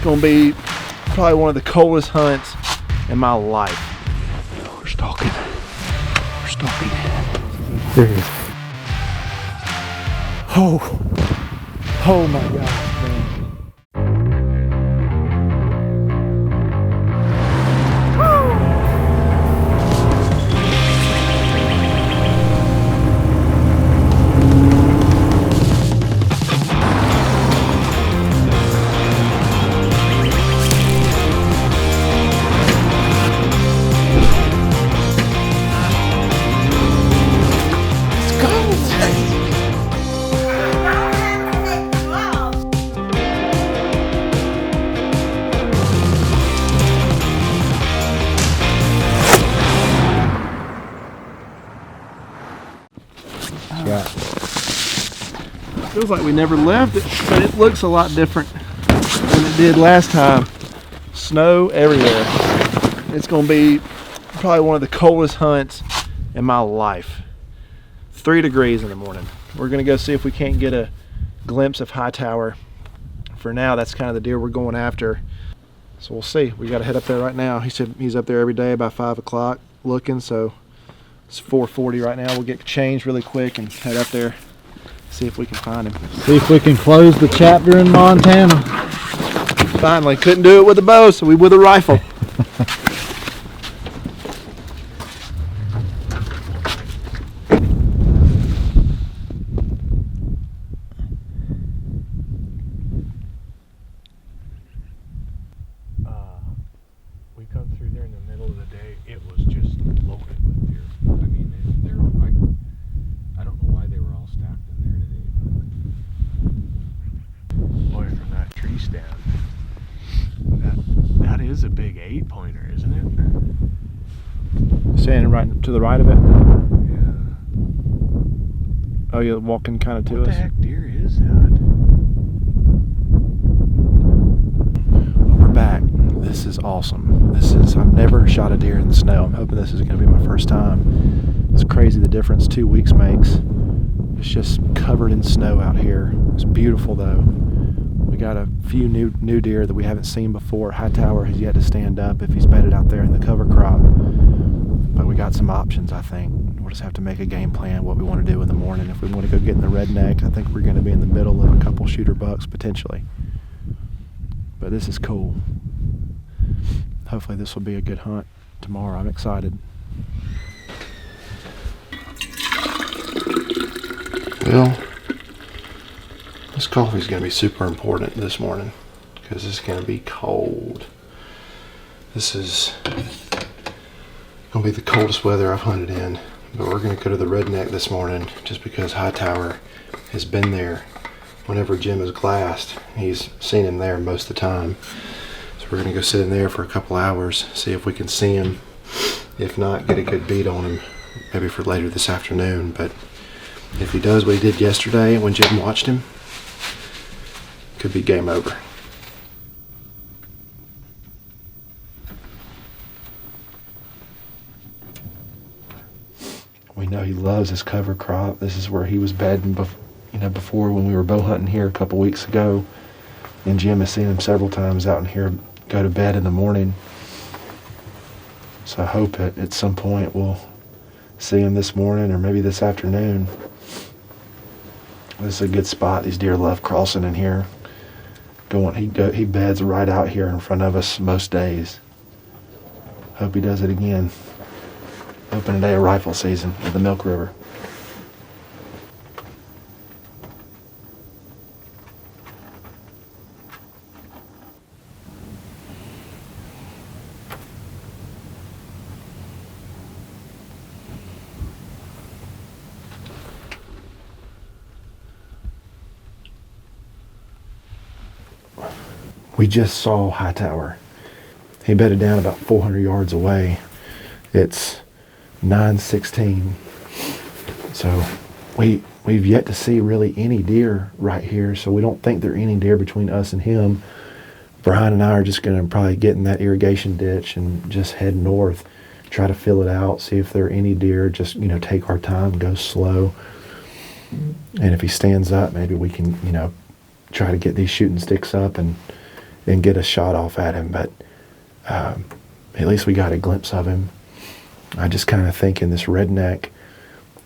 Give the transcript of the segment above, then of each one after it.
gonna be probably one of the coldest hunts in my life. We're stalking. We're stalking. There he is. Oh my gosh, man. Feels like we never left it, but it looks a lot different than it did last time. Snow everywhere. It's gonna be probably one of the coldest hunts in my life. 3 degrees in the morning. We're gonna go see if we can't get a glimpse of Hightower. For now, that's kind of the deer we're going after. So we'll see. We gotta head up there right now. He said he's up there every day by 5 o'clock looking, so it's 4:40 right now. We'll get changed really quick and head up there. See if we can find him. See if we can close the chapter in Montana. Finally, couldn't do it with a bow, so we with a rifle. We come through there in the middle of the day. It was just loaded with deer. I mean, I don't know why they were all stacked in there today, but boy, from that tree stand, that is a big 8-pointer, isn't it? Standing right to the right of it. Yeah. Oh, you're walking kind of to us. What the heck deer is that? Well, we're back. This is awesome. I've never shot a deer in the snow. I'm hoping this is going to be my first time. It's crazy the difference 2 weeks makes. It's just covered in snow out here. It's beautiful though. We got a few new deer that we haven't seen before. Hightower has yet to stand up if he's bedded out there in the cover crop. But we got some options, I think. We'll just have to make a game plan what we want to do in the morning. If we want to go get in the Redneck, I think we're going to be in the middle of a couple shooter bucks potentially. But this is cool. Hopefully this will be a good hunt tomorrow. I'm excited. Well, this coffee is going to be super important this morning because it's going to be cold. This is going to be the coldest weather I've hunted in, but we're going to go to the Redneck this morning just because Hightower has been there whenever Jim is glassed. He's seen him there most of the time. So we're going to go sit in there for a couple hours, see if we can see him. If not, get a good beat on him, maybe for later this afternoon. But if he does what he did yesterday when Jim watched him, could be game over. We know he loves his cover crop. This is where he was bedding before when we were bow hunting here a couple weeks ago. And Jim has seen him several times out in here go to bed in the morning. So I hope that at some point we'll see him this morning or maybe this afternoon. This is a good spot. These deer love crossing in here. He beds right out here in front of us most days. Hope he does it again. Opening day of rifle season at the Milk River. We just saw Hightower. He bedded down about 400 yards away. It's 9:16. So we've yet to see really any deer right here, so we don't think there are any deer between us and him. Brian and I are just going to probably get in that irrigation ditch and just head north, try to fill it out, see if there are any deer, just take our time, go slow. And if he stands up, maybe we can try to get these shooting sticks up and and get a shot off at him, but at least we got a glimpse of him. I just kind of think in this redneck,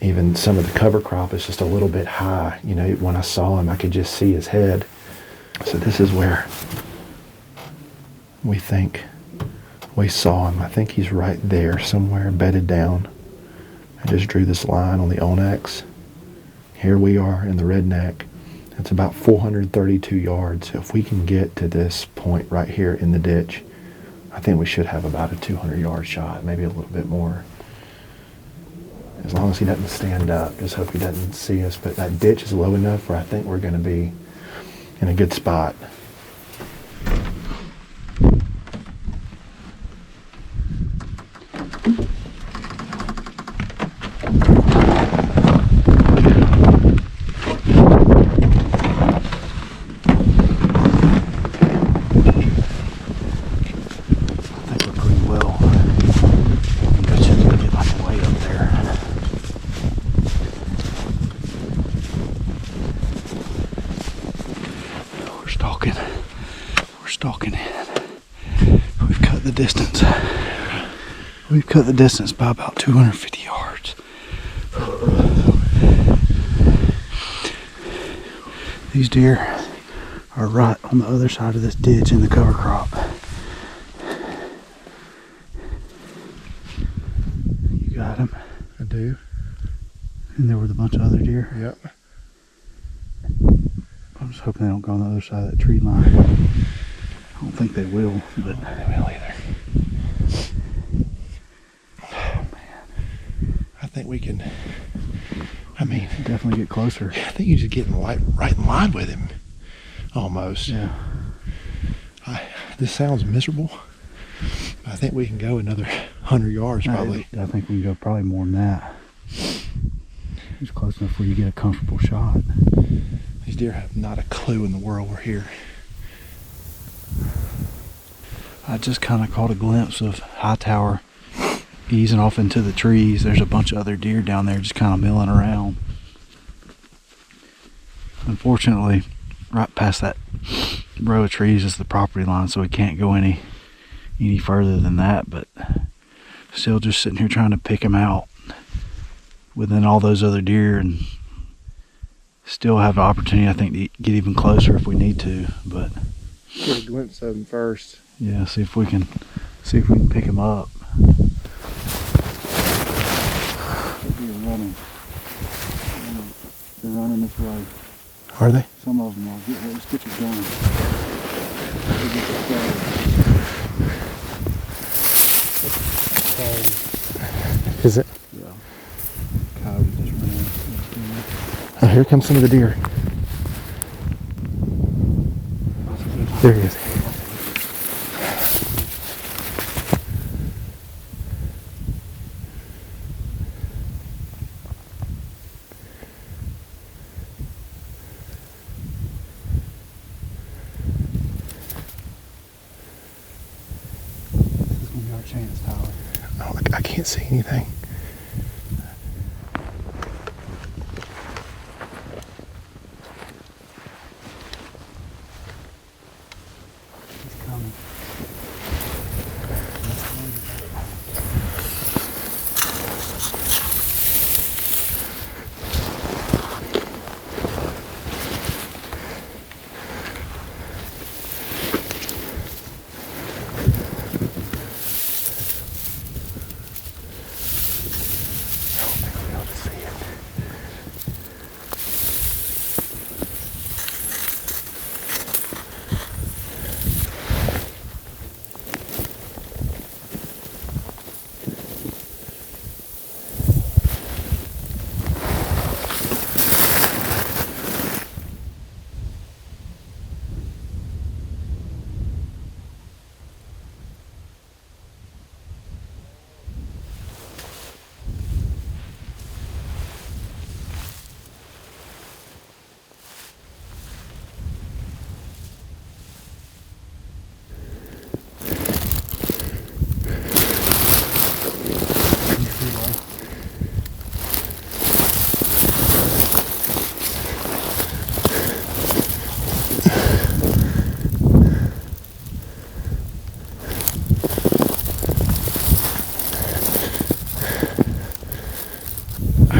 even some of the cover crop is just a little bit high. You know, when I saw him, I could just see his head. So this is where we think we saw him. I think he's right there somewhere, bedded down. I just drew this line on the Onyx. Here we are in the redneck. It's about 432 yards. So if we can get to this point right here in the ditch, I think we should have about a 200-yard shot, maybe a little bit more. As long as he doesn't stand up. Just hope he doesn't see us. But that ditch is low enough where I think we're going to be in a good spot. We've cut the distance by about 250 yards. These deer are right on the other side of this ditch in the cover crop. You got him? I do. And there were a bunch of other deer? Yep. I'm just hoping they don't go on the other side of that tree line. I don't think they will, but they will either. I think we can, definitely get closer. I think you just get right in line with him, almost. Yeah. This sounds miserable, but I think we can go another 100 yards probably. I think we can go probably more than that. It's close enough where you get a comfortable shot. These deer have not a clue in the world we're here. I just kind of caught a glimpse of Hightower easing off into the trees. There's a bunch of other deer down there just kind of milling around. Unfortunately, right past that row of trees is the property line, so we can't go any further than that, but still just sitting here trying to pick him out within all those other deer, and still have an opportunity, I think, to get even closer if we need to. But get a glimpse of him first. Yeah, see if we can pick him up. They're running this way. Are they? Some of them are. Let's get your gun. Is it? Yeah. Coyote just ran. Oh, here comes some of the deer. There he is. Chance, Tyler. Oh, I can't see anything. He's coming.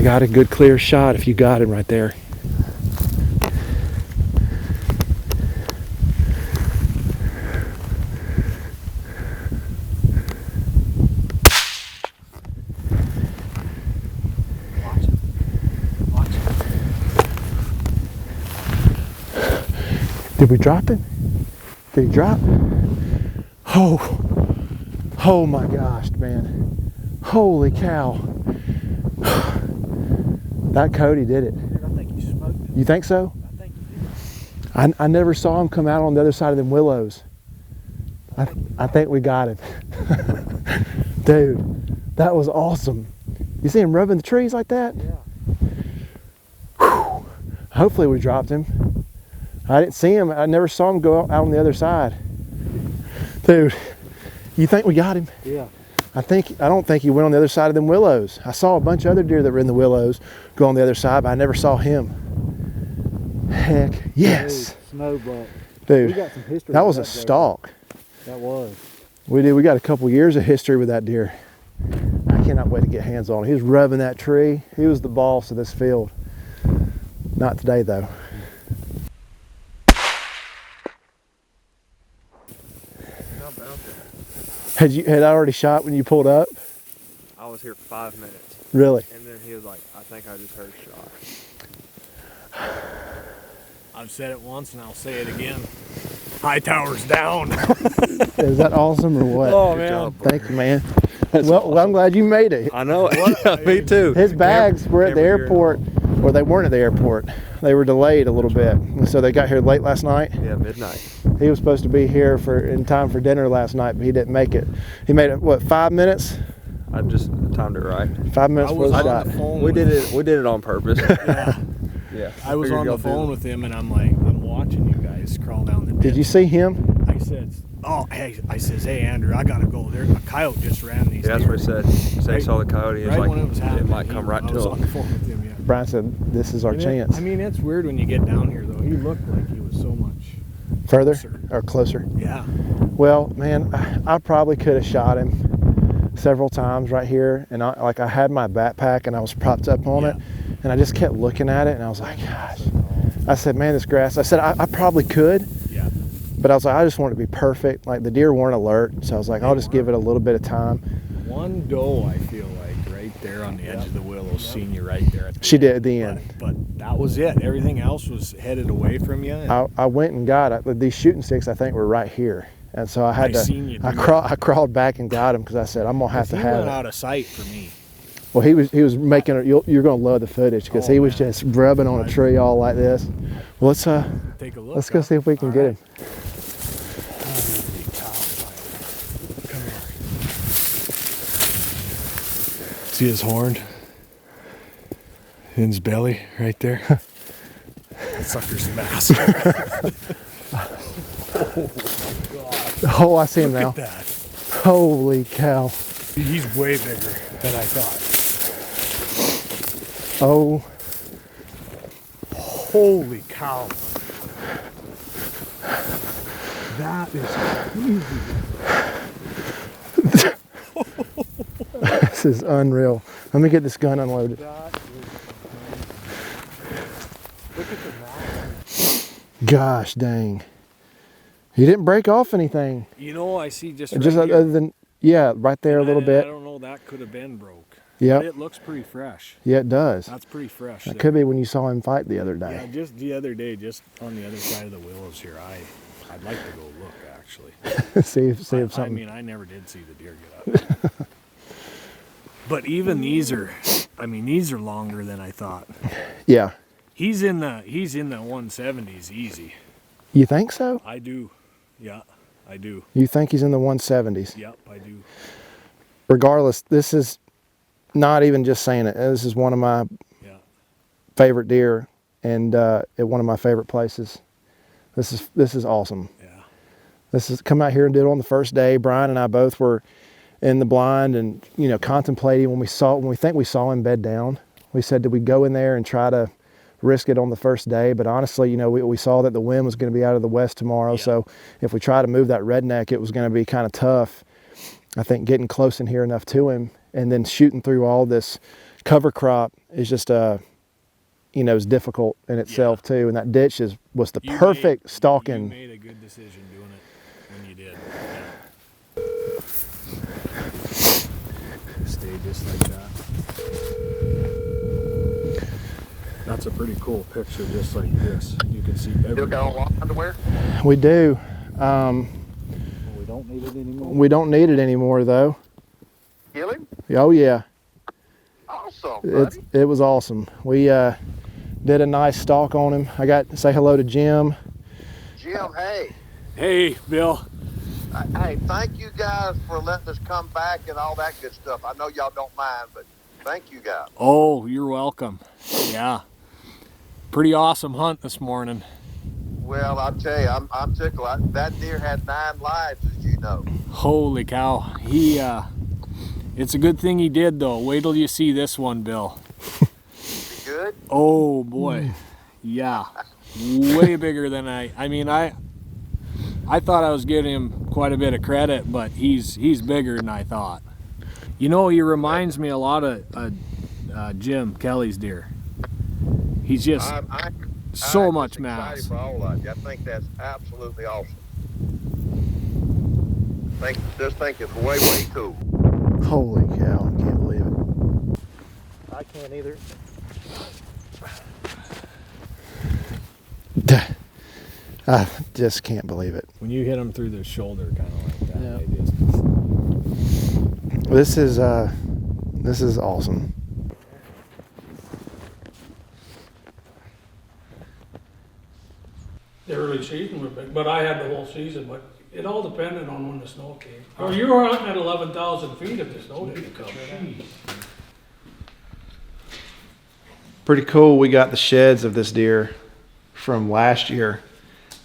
got a good clear shot if you got him right there. Did we drop him? Did he drop? Oh my gosh, man. Holy cow. That Cody did it. I think you smoked it. You think so? I think you did. I never saw him come out on the other side of them willows. I think we got him. Dude, that was awesome. You see him rubbing the trees like that? Yeah. Whew. Hopefully we dropped him. I didn't see him. I never saw him go out on the other side. Dude, you think we got him? Yeah. I don't think he went on the other side of them willows. I saw a bunch of other deer that were in the willows go on the other side, but I never saw him. Heck, yes. Dude, snowball. Dude, We got some history that with was a that deer. stalk. That was. We did. We got a couple years of history with that deer. I cannot wait to get hands on him. He was rubbing that tree. He was the boss of this field. Not today, though. Had I already shot when you pulled up? I was here for 5 minutes, Really? and then he was like, I think I just heard a shot. I've said it once and I'll say it again. Hightower's down. Is that awesome or what? Oh, Good man. job, bro. Thank you, man. Well, I'm glad you made it. I know. Yeah, me too. His bags were at the Camera gear. airport, or they weren't at the airport. They were delayed a little bit, and so they got here late last night. Yeah, midnight. He was supposed to be here in time for dinner last night, but he didn't make it. He made it, what, 5 minutes? I just timed it right. 5 minutes I for was the on shot. the phone. We did it on purpose. Yeah. Yeah. I was figured on y'all the do phone it. with him and I'm like, I'm watching you guys crawl down the ditch. Did you see him? I said, oh, hey, I says, hey, Andrew, I gotta go. There, a coyote just ran these. Yeah, that's what he said. He said he saw the coyote. He was Right like, when it was happening, might come right I to was on him. the phone with him, yeah. Brian said, this is our And chance. I mean, it's weird when you get down here, though. He looked like he was so much. Further closer. or closer? Yeah. Well, man, I probably could have shot him several times right here, and I had my backpack and I was propped up on it, and I just kept looking at it, and I was like, gosh. I said, man, this grass. I said, I probably could, Yeah. but I was like, I just want it to be perfect. Like the deer weren't alert, so I was like, I'll just give it a little bit of time. One doe, I feel like, right there on the edge of the willows, seen you right there. At the She end. did at the end. But that was it. Everything else was headed away from you. And I went and got these shooting sticks. I think were right here, and so I had seen you do I crawled back and got them because I said I'm gonna have to he have went it. out of sight for me. Well, he was making it. You're gonna love the footage because Oh, he was man. just rubbing on a tree all like this. Well, let's Take a look. go see if we can get him. Holy cow. Come here. See his horn? In his belly, right there. That sucker's massive. Oh, I see him Look now. at that. Holy cow! He's way bigger than I thought. Oh, Holy cow. That is crazy. this is unreal. Let me get this gun unloaded. That is Look at the mouth. Gosh dang! He didn't break off anything. You know, I see just Just right other here. than right there a little I bit. don't know, that could have been broke. Yep. But it looks pretty fresh. Yeah, it does. That's pretty fresh. That there. could be when you saw him fight the other Yeah, day. just the other day, just on the other side of the willows here, I'd like to go look actually. see if I something. mean, I never did see the deer get up. But even these are longer than I thought. Yeah. He's in the 170s easy. You think so? I do. Yeah, I do. You think he's in the 170s? Yep, I do. Regardless, this is not even just saying it. This is one of my Yeah. favorite deer, and at one of my favorite places. This is awesome. Yeah. This is come out here and did it on the first day. Brian and I both were in the blind and contemplating when we think we saw him bed down. We said, did we go in there and try to risk it on the first day? But honestly, we saw that the wind was going to be out of the west tomorrow. Yeah. So if we try to move that redneck, it was going to be kind of tough. I think getting close in here enough to him and then shooting through all this cover crop is just is difficult in itself too, and that ditch was the perfect stalking. You made a good decision doing it when you did. Stay just like that. That's a pretty cool picture, just like this. You can see everything. Still got all underwear? We do. We don't need it anymore. We don't need it anymore though. Kill him? Oh yeah. Awesome, buddy. It was awesome. We did a nice stalk on him. I got to say hello to Jim. Jim, hey. Hey, Bill. Hey, thank you guys for letting us come back and all that good stuff. I know y'all don't mind, but thank you guys. Oh, you're welcome. Yeah. Pretty awesome hunt this morning. Well, I'll tell you, I'm tickled. That deer had 9 lives, as you know. Holy cow. It's a good thing he did, though. Wait till you see this one, Bill. Is he good? Oh, boy. Yeah. Way bigger than I thought I was giving him quite a bit of credit, but he's bigger than I thought. You know, he reminds me a lot of Jim Kelly's deer. He's just so much mass. Excited for all of you. I think that's absolutely awesome. This thing is way, way cool. Holy cow, I can't believe it. I can't either. I just can't believe it. When you hit him through the shoulder, kind of like that. Yeah. They just... This is awesome. The early season was big, but I had the whole season, but it all depended on when the snow came. Oh, you were hunting at 11,000 feet if the snow didn't come. Pretty cool. We got the sheds of this deer from last year,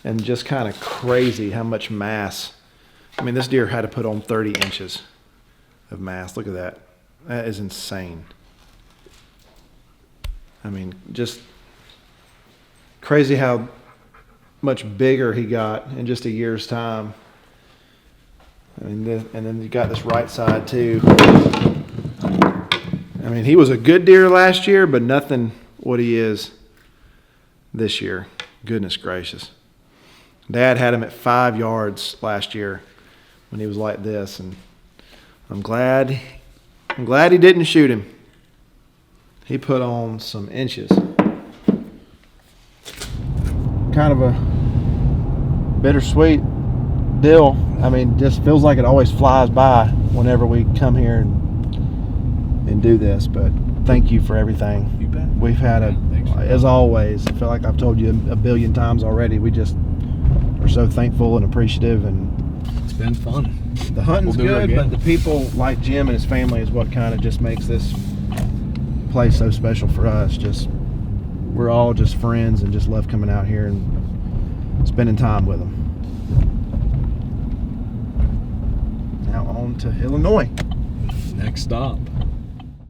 and just kind of crazy how much mass. I mean, this deer had to put on 30 inches of mass. Look at that. That is insane. I mean, just crazy how much bigger he got in just a year's time. I mean, and then you got this right side too. I mean, he was a good deer last year, but nothing what he is this year. Goodness gracious. Dad had him at 5 yards last year when he was like this, and I'm glad he didn't shoot him. He put on some inches. Kind of a bittersweet deal. I mean, just feels like it always flies by whenever we come here and do this, but thank you for everything. You bet. We've had as always, I feel like I've told you a billion times already, we just are so thankful and appreciative, and It's been fun. the hunting's We'll do it good, again. but the people like Jim and his family is what kind of just makes this place so special for us. Just we're all just friends and just love coming out here and spending time with them. Now on to Illinois. Next stop.